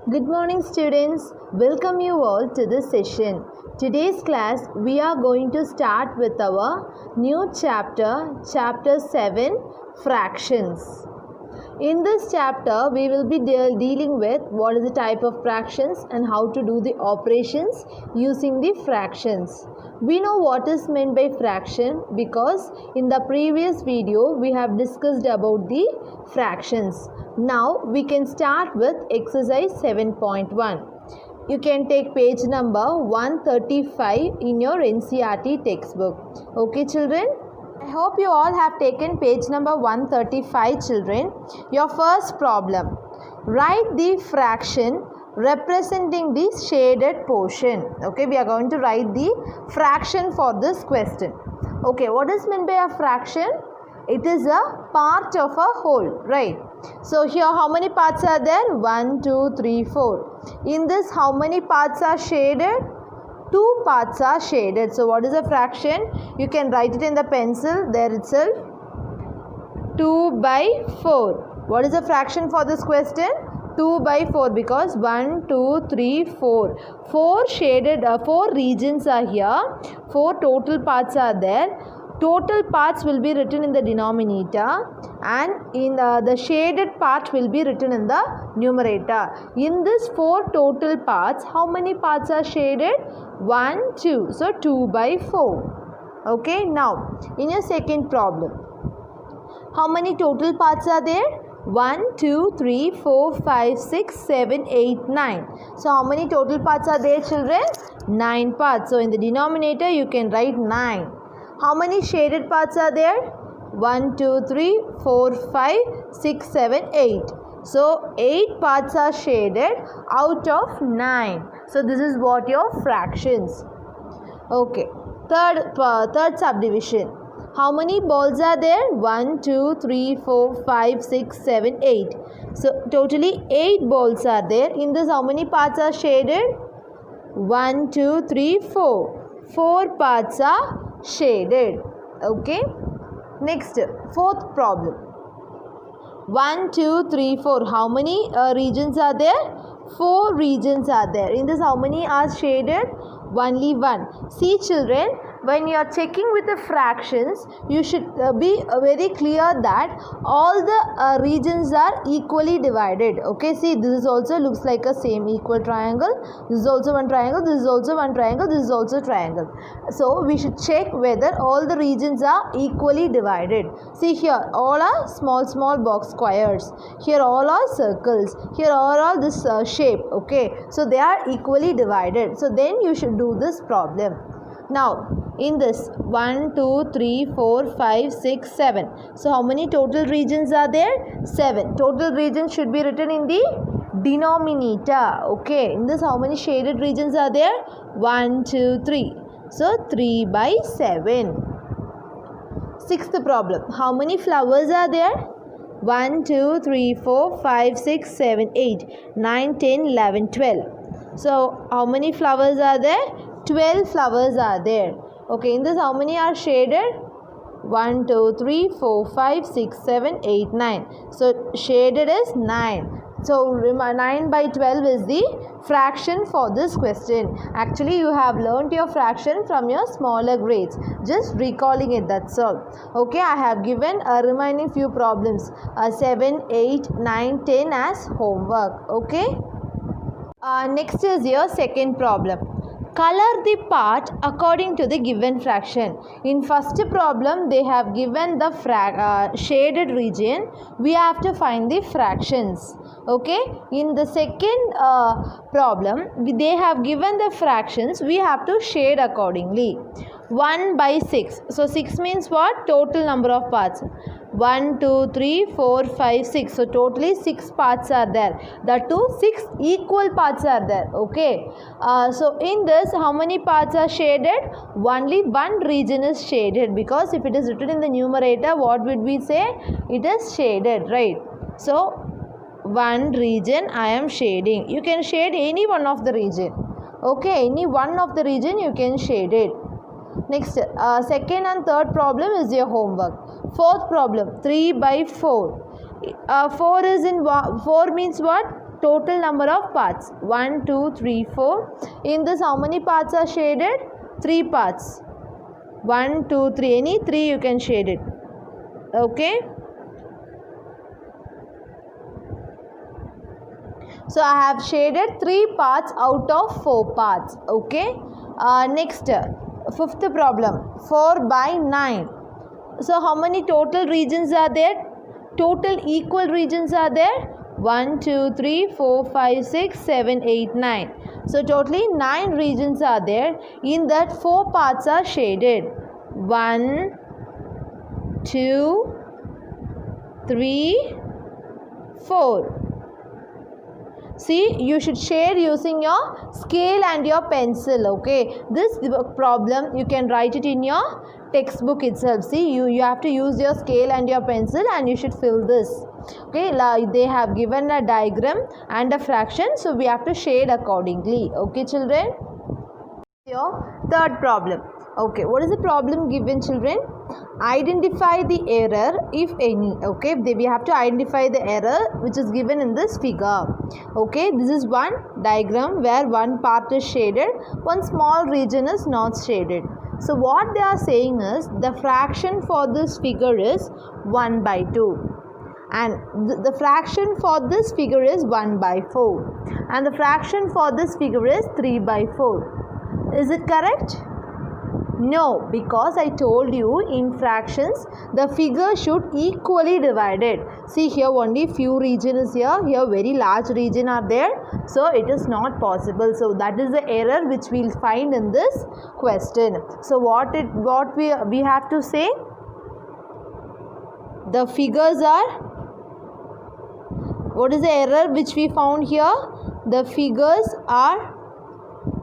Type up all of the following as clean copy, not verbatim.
Good morning students, welcome you all to this session. Today's class we are going to start with our new chapter 7, fractions. In this chapter we will be dealing with what is the type of fractions and how to do the operations using the fractions. We know what is meant by fraction because in the previous video we have discussed about the fractions. Now we can start with exercise 7.1. You can take page number 135 in your NCERT textbook. Okay children? I hope you all have taken page number 135 children. Your first problem. Write the fraction representing the shaded portion. Okay, we are going to write the fraction for this question. Okay, what is meant by a fraction? It is a part of a whole, right? So here how many parts are there? 1, 2, 3, 4. In this how many parts are shaded? 2 parts are shaded. So what is a fraction? You can write it in the pencil there itself. 2 by 4. What is the fraction for this question? 2 by 4 because 1, 2, 3, 4. 4 shaded, 4 regions are here. 4 total parts are there. Total parts will be written in the denominator and in the shaded part will be written in the numerator. In this 4 total parts, how many parts are shaded? 1, 2. So 2 by 4. Okay, now in your second problem, how many total parts are there? 1, 2, 3, 4, 5, 6, 7, 8, 9. So how many total parts are there children? 9 parts. So in the denominator you can write 9. How many shaded parts are there? 1, 2, 3, 4, 5, 6, 7, 8. So 8 parts are shaded out of 9. So this is what your fractions. Okay. Third subdivision. How many balls are there? 1, 2, 3, 4, 5, 6, 7, 8. So totally 8 balls are there. In this how many parts are shaded? 1, 2, 3, 4. 4 parts are shaded. Okay. Next, fourth problem. 1, 2, 3, 4. How many regions are there? 4 regions are there. In this how many are shaded? Only 1. See children, when you are checking with the fractions, you should be very clear that all the regions are equally divided. Okay, see this is also looks like a same equal triangle. This is also one triangle. This is also one triangle. This is also triangle. So we should check whether all the regions are equally divided. See here all are small box squares. Here all are circles. Here all are this shape. Okay, so they are equally divided. So then you should do this problem. Now in this 1, 2, 3, 4, 5, 6, 7. So how many total regions are there? 7. Total regions should be written in the denominator. Okay. In this how many shaded regions are there? 1, 2, 3. So 3 by 7. Sixth problem. How many flowers are there? 1, 2, 3, 4, 5, 6, 7, 8, 9, 10, 11, 12. So how many flowers are there? 12 flowers are there. Okay, in this how many are shaded? 1, 2, 3, 4, 5, 6, 7, 8, 9. So shaded is 9. So 9 by 12 is the fraction for this question. Actually you have learnt your fraction from your smaller grades. Just recalling it, that's all. Okay, I have given a remaining few problems 7, 8, 9, 10 as homework. Okay. Next is your second problem. Color the part according to the given fraction. In first problem, they have given the shaded region. We have to find the fractions. Okay. In the second problem, they have given the fractions. We have to shade accordingly. 1 by 6. So 6 means what? Total number of parts. 1, 2, 3, 4, 5, 6. So totally 6 parts are there. The 6 equal parts are there. Okay. So in this how many parts are shaded? Only one region is shaded because if it is written in the numerator, what would we say? It is shaded, right? So one region I am shading. You can shade any one of the region. Okay. Any one of the region you can shade it. Next, second and third problem is your homework. Fourth problem, 3 by 4. 4 means what? total number of parts. 1, 2, 3, 4. In this, how many parts are shaded? 3 parts. 1, 2, 3. Any 3 you can shade it. Okay. So I have shaded 3 parts out of 4 parts. Okay. Next, fifth problem. 4 by 9. So how many total regions are there? Total equal regions are there. 1, 2, 3, 4, 5, 6, 7, 8, 9. So totally 9 regions are there. In that 4 parts are shaded. 1, 2, 3, 4. See, you should shade using your scale and your pencil. Okay, this problem you can write it in your textbook itself. See, you have to use your scale and your pencil, and you should fill this. Okay, they have given a diagram and a fraction, so we have to shade accordingly. Okay, children. Your third problem. Okay, what is the problem given, children? Identify the error, if any. Okay, we have to identify the error which is given in this figure. Okay, this is one diagram where one part is shaded, one small region is not shaded. So what they are saying is the fraction for this figure is 1 by 2. And the fraction for this figure is 1 by 4. And the fraction for this figure is 3 by 4. Is it correct? No, because I told you in fractions the figure should equally divided. See, here only few region is here very large region are there, so it is not possible. So that is the error which we will find in this question. So what we have to say, the figures are, what is the error which we found here? The figures are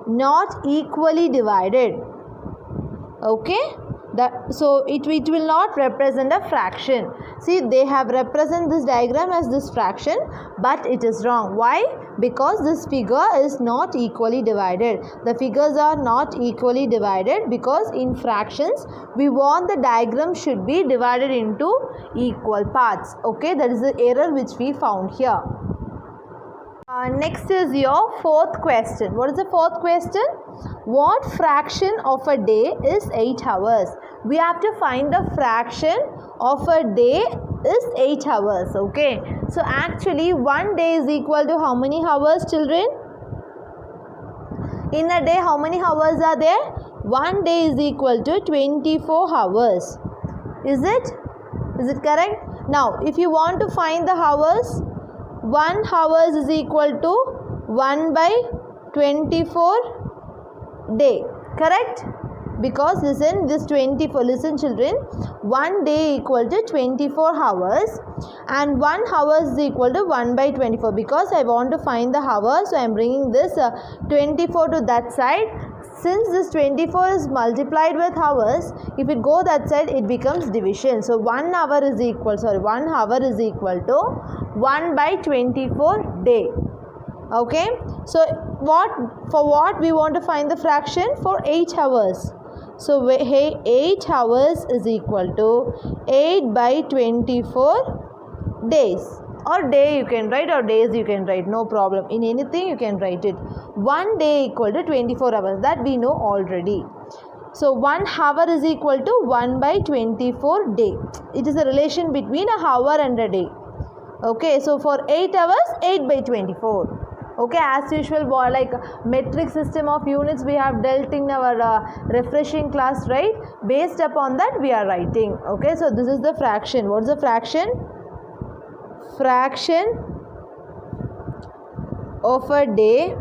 not equally divided. Okay, so it will not represent a fraction. See, they have represent this diagram as this fraction, but it is wrong. Why? Because this figure is not equally divided. The figures are not equally divided because in fractions we want the diagram should be divided into equal parts. Okay, that is the error which we found here. Next is your fourth question. What is the fourth question? What fraction of a day is 8 hours? We have to find the fraction of a day is 8 hours. Okay. So actually 1 day is equal to how many hours, children? In a day, how many hours are there? 1 day is equal to 24 hours. Is it? Is it correct? Now, if you want to find the hours, 1 hours is equal to 1 by 24 day. Correct? Because listen, this 24, listen children, 1 day equal to 24 hours and 1 hour is equal to 1 by 24. Because I want to find the hour, so I am bringing this 24 to that side. Since this 24 is multiplied with hours, if it go that side, it becomes division. So 1 hour is equal to 1 by 24 day. Okay. So for what we want to find the fraction? For 8 hours. So 8 hours is equal to 8 by 24 days. Or day you can write, or days you can write, no problem. In anything you can write it. 1 day equal to 24 hours, that we know already. So 1 hour is equal to 1 by 24 day. It is a relation between a hour and a day. Okay, so for 8 hours, 8 by 24. Okay, as usual, like metric system of units we have dealt in our refreshing class, right? Based upon that we are writing. Okay, so this is the fraction. What is the fraction? Fraction of a day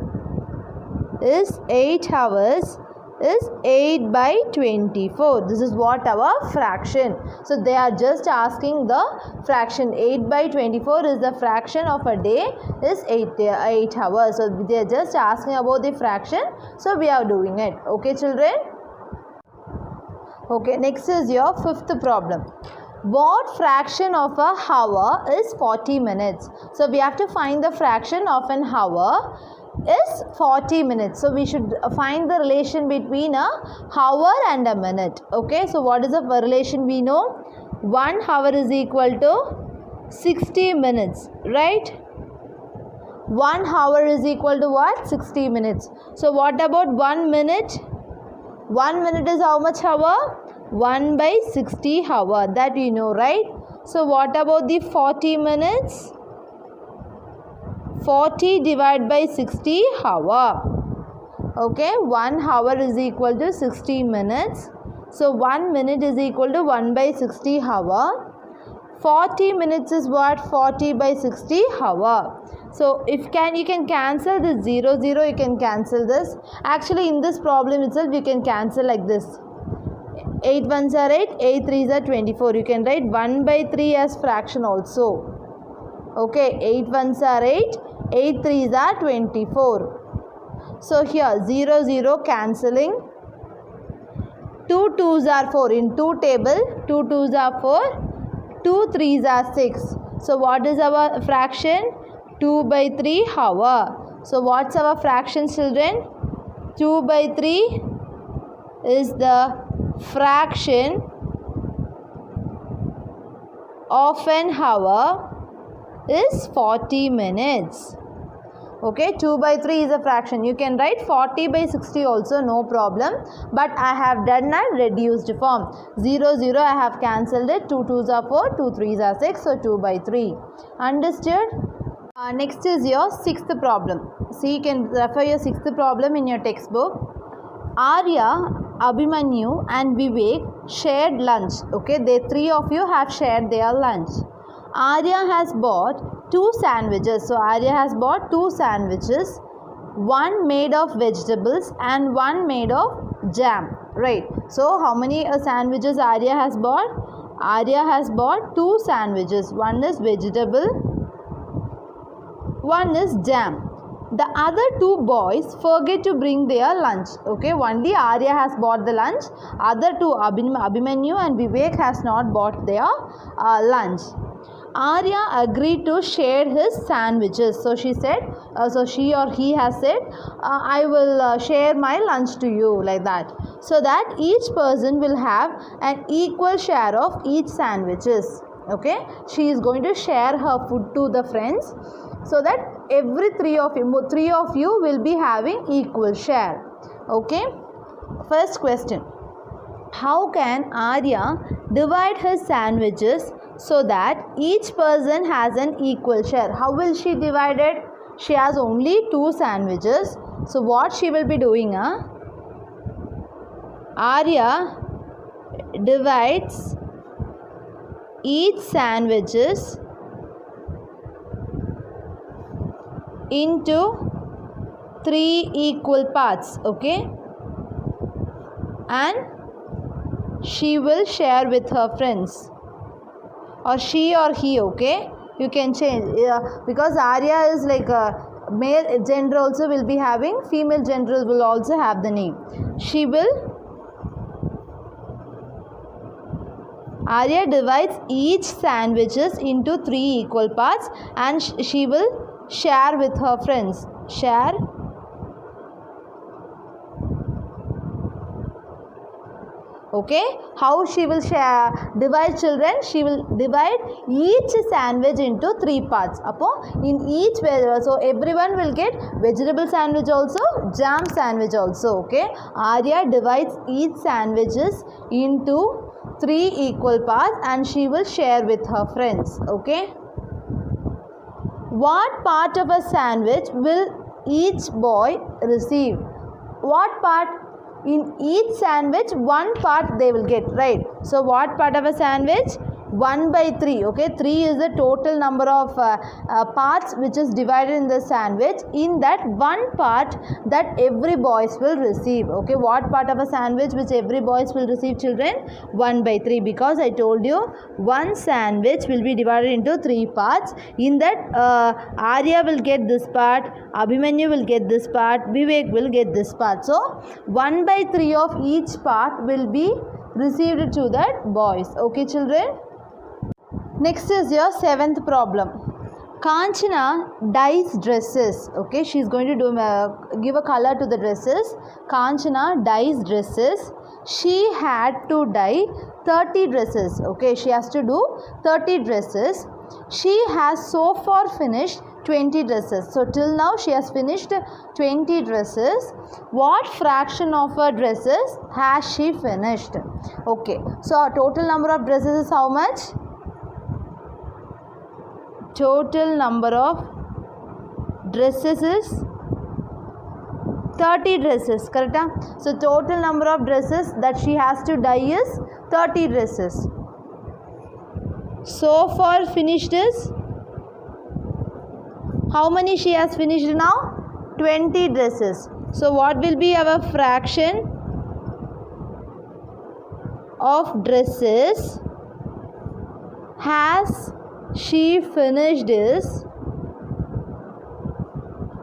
is 8 hours is 8 by 24. This is what our fraction. So they are just asking the fraction. 8 by 24 is the fraction of a day is 8 hours. So they are just asking about the fraction. So we are doing it. Okay children. Okay, next is your fifth problem. What fraction of a hour is 40 minutes? So we have to find the fraction of an hour is 40 minutes. So we should find the relation between a hour and a minute. Okay, so what is the relation we know? 1 hour is equal to 60 minutes, right? 1 hour is equal to what? 60 minutes. So what about 1 minute? 1 minute is how much hour? 1 by 60 hour. That you know, right? So what about the 40 minutes? 40 divided by 60 hour. Okay, 1 hour is equal to 60 minutes. So 1 minute is equal to 1 by 60 hour. 40 minutes is what? 40 by 60 hour. So if you can cancel this 0, 0, you can cancel this. Actually in this problem itself you can cancel like this. 8 ones are 8, 8 threes are 24. You can write 1 by 3 as fraction also. Okay, 8 ones are 8, 8 threes are 24. So here 0, 0 cancelling. 2 twos are 4. In 2 table, 2 twos are 4, 2 threes are 6. So what is our fraction? 2 by 3 hour. So what's our fraction, children? 2 by 3 is the fraction of an hour is 40 minutes. Okay, 2 by 3 is a fraction. You can write 40 by 60 also, no problem. But I have done a reduced form. 0, 0, I have cancelled it. 2 twos are 4, 2 threes are 6. So 2 by 3. Understood? Next is your 6th problem. See, you can refer your 6th problem in your textbook. Arya, Abhimanyu and Vivek shared lunch. Okay, they 3 of you have shared their lunch. Arya has bought 2 sandwiches. So Arya has bought 2 sandwiches. One made of vegetables and one made of jam. Right. So how many sandwiches Arya has bought? Arya has bought 2 sandwiches. One is vegetable, one is jam. The other 2 boys forget to bring their lunch. Okay, only Arya has bought the lunch. Other 2, Abhimanyu and Vivek has not bought their lunch. Arya agreed to share his sandwiches. So she said, she or he has said, I will share my lunch to you, like that. So that each person will have an equal share of each sandwiches. Okay, she is going to share her food to the friends, so that every 3 of you will be having equal share. Okay, first question. How can Arya divide her sandwiches so that each person has an equal share? How will she divide it? She has only 2 sandwiches. So what she will be doing? Arya divides each sandwiches into 3 equal parts. Okay, and she will share with her friends, or she or he. Okay, you can change because Arya is like a male gender also will be having, female gender will also have the name. Arya divides each sandwiches into 3 equal parts and she will share with her friends. Share Okay, how she will divide, children? She will divide each sandwich into 3 parts. In each, so everyone will get vegetable sandwich also, jam sandwich also. Okay, Arya divides each sandwiches into 3 equal parts and she will share with her friends. Okay, what part of a sandwich will each boy receive? What part? In each sandwich, 1 part they will get, right? So what part of a sandwich? 1 by 3. Okay, 3 is the total number of parts which is divided in the sandwich. In that 1 part that every boys will receive. Okay, what part of a sandwich which every boys will receive, children? 1 by 3, because I told you one sandwich will be divided into 3 parts. In that Arya will get this part, Abhimanyu will get this part, Vivek will get this part. So 1 by 3 of each part will be received to that boys. Okay, children. Next is your 7th problem. Kanchana dyes dresses. Okay, she is going to give a color to the dresses. Kanchana dyes dresses. She had to dye 30 dresses. Okay, she has to do 30 dresses. She has so far finished 20 dresses. So till now she has finished 20 dresses. What fraction of her dresses has she finished? Okay, so our total number of dresses is how much? Total number of dresses is 30 dresses, correct? So total number of dresses that she has to dye is 30 dresses. So far finished is, how many she has finished now? 20 dresses. So what will be our fraction of dresses has she finished is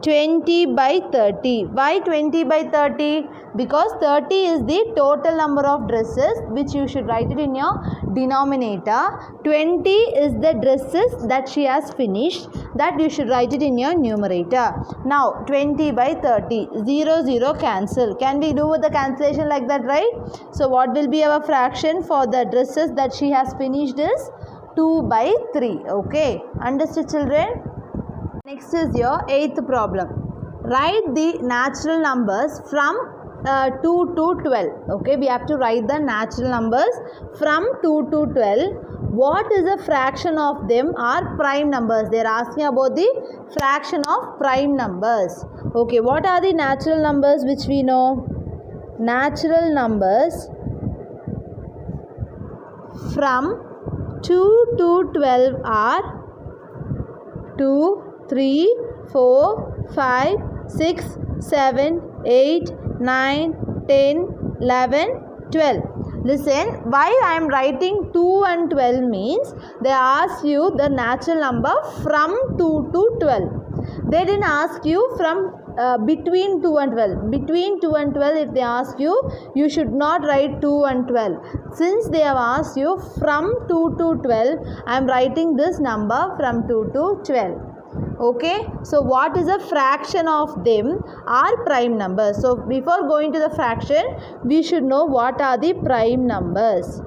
20 by 30. Why 20 by 30? Because 30 is the total number of dresses, which you should write it in your denominator. 20 is the dresses that she has finished, that you should write it in your numerator. Now 20 by 30, 0 0 cancel. Can we do the cancellation like that, right? So what will be our fraction for the dresses that she has finished is 2 by 3. Okay, understood, children? Next is your 8th problem. Write the natural numbers from 2 to 12. Okay, we have to write the natural numbers from 2 to 12. What is the fraction of them are prime numbers? They are asking about the fraction of prime numbers. Okay, what are the natural numbers which we know? Natural numbers from 2 to 12 are 2, 3, 4, 5, 6, 7, 8, 9, 10, 11, 12. Listen, why I am writing 2 and 12 means they ask you the natural number from 2 to 12. They didn't ask you from between 2 and 12. Between 2 and 12, if they ask you, you should not write 2 and 12. Since they have asked you from 2 to 12, I am writing this number from 2 to 12. Okay, so what is a fraction of them are prime numbers. So before going to the fraction, we should know what are the prime numbers.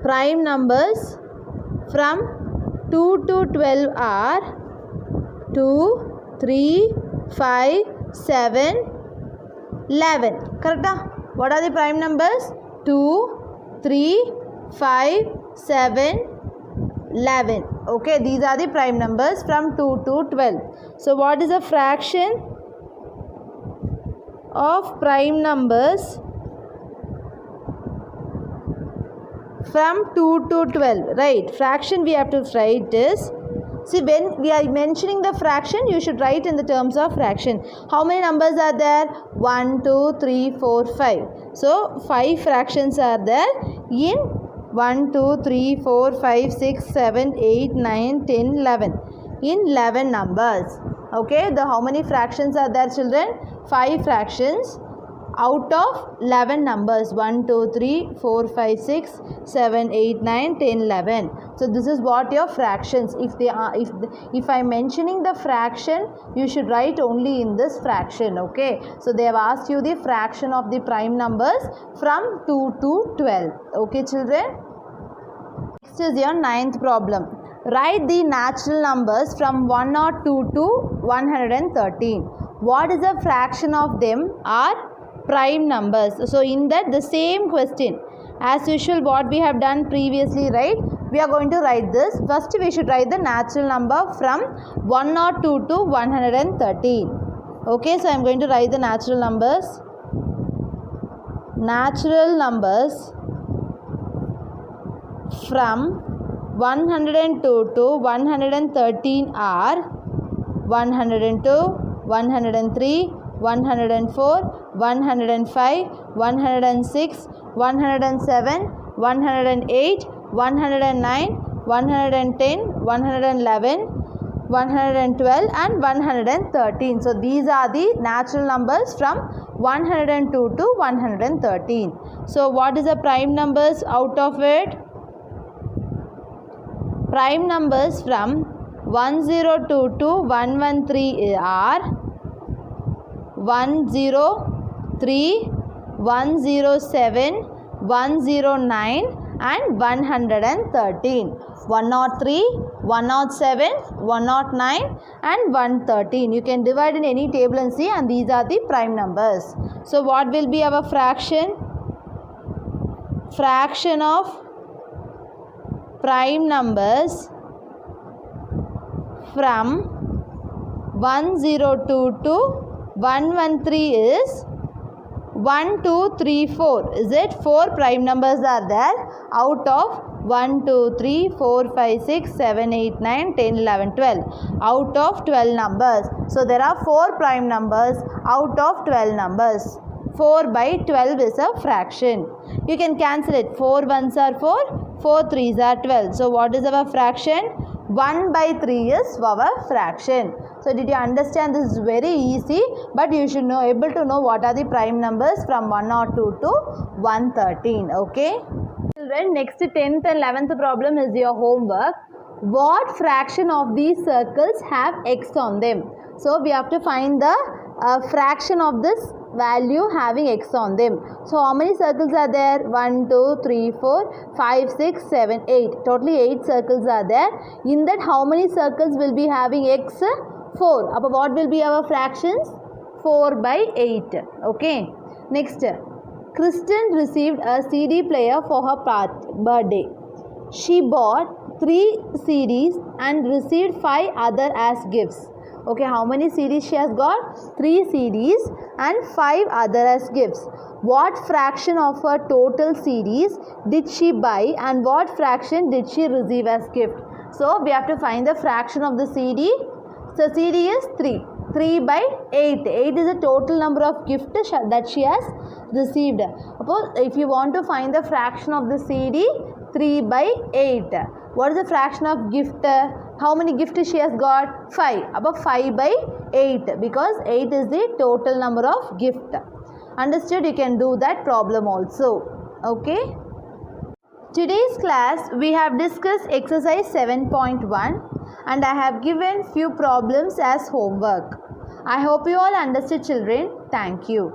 Prime numbers from 2 to 12 are 2, 3, 5, 7, 11. Correct? What are the prime numbers? 2, 3, 5, 7, 11. Okay, these are the prime numbers from 2 to 12. So what is the fraction of prime numbers from 2 to 12? Right, fraction we have to write is, see, when we are mentioning the fraction, you should write in the terms of fraction. How many numbers are there? 1, 2, 3, 4, 5. So 5 fractions are there in 1, 2, 3, 4, 5, 6, 7, 8, 9, 10, 11. In 11 numbers. Okay, the how many fractions are there, children? 5 fractions out of 11 numbers. 1, 2, 3, 4, 5, 6, 7, 8, 9, 10, 11. So this is what your fractions. If they are, if I am mentioning the fraction, you should write only in this fraction. Okay, so they have asked you the fraction of the prime numbers from 2 to 12. Okay, children. Next is your 9th problem. Write the natural numbers from 102 to 113. What is the fraction of them are prime numbers? So in that, the same question as usual what we have done previously, right? We are going to write this. First we should write the natural number from 102 to 113. Okay, so I am going to write the natural numbers. Natural numbers from 102 to 113 are 102, 103, 104, 105, 106, 107, 108, 109, 110, 111, 112 and 113. So these are the natural numbers from 102 to 113. So what is the prime numbers out of it? Prime numbers from 102 to 113 are 103, 107, 109 and 113. 103, 107, 109 and 113. You can divide in any table and see, and these are the prime numbers. So what will be our fraction? Fraction of prime numbers from 102 to 113 is 1, 2, 3, 4. Is it? 4 prime numbers are there out of 1, 2, 3, 4, 5, 6, 7, 8, 9, 10, 11, 12. Out of 12 numbers. So there are 4 prime numbers out of 12 numbers. 4 by 12 is a fraction. You can cancel it. 4 1s are 4, 4 3s are 12. So what is our fraction? 1 by 3 is our fraction. So did you understand? This is very easy, but you should know able to know what are the prime numbers from 102 to 113. Okay. Children, next 10th and 11th problem is your homework. What fraction of these circles have x on them? So we have to find the fraction of this value having x on them. So how many circles are there? 1, 2, 3, 4, 5, 6, 7, 8. Totally 8 circles are there. In that, how many circles will be having x? 4. But what will be our fractions? 4 by 8. Okay. Next, Kristen received a CD player for her birthday. She bought 3 CDs and received 5 other as gifts. Okay, how many CDs she has got? 3 CDs and 5 other as gifts. What fraction of her total CDs did she buy and what fraction did she receive as gift? So we have to find the fraction of the CD. So CD is 3. 3 by 8. 8 is the total number of gifts that she has received. Suppose if you want to find the fraction of the CD, 3 by 8. What is the fraction of gift? How many gifts she has got? 5. Above 5 by 8, because 8 is the total number of gift. Understood? You can do that problem also. Okay. Today's class we have discussed exercise 7.1 and I have given few problems as homework. I hope you all understood, children. Thank you.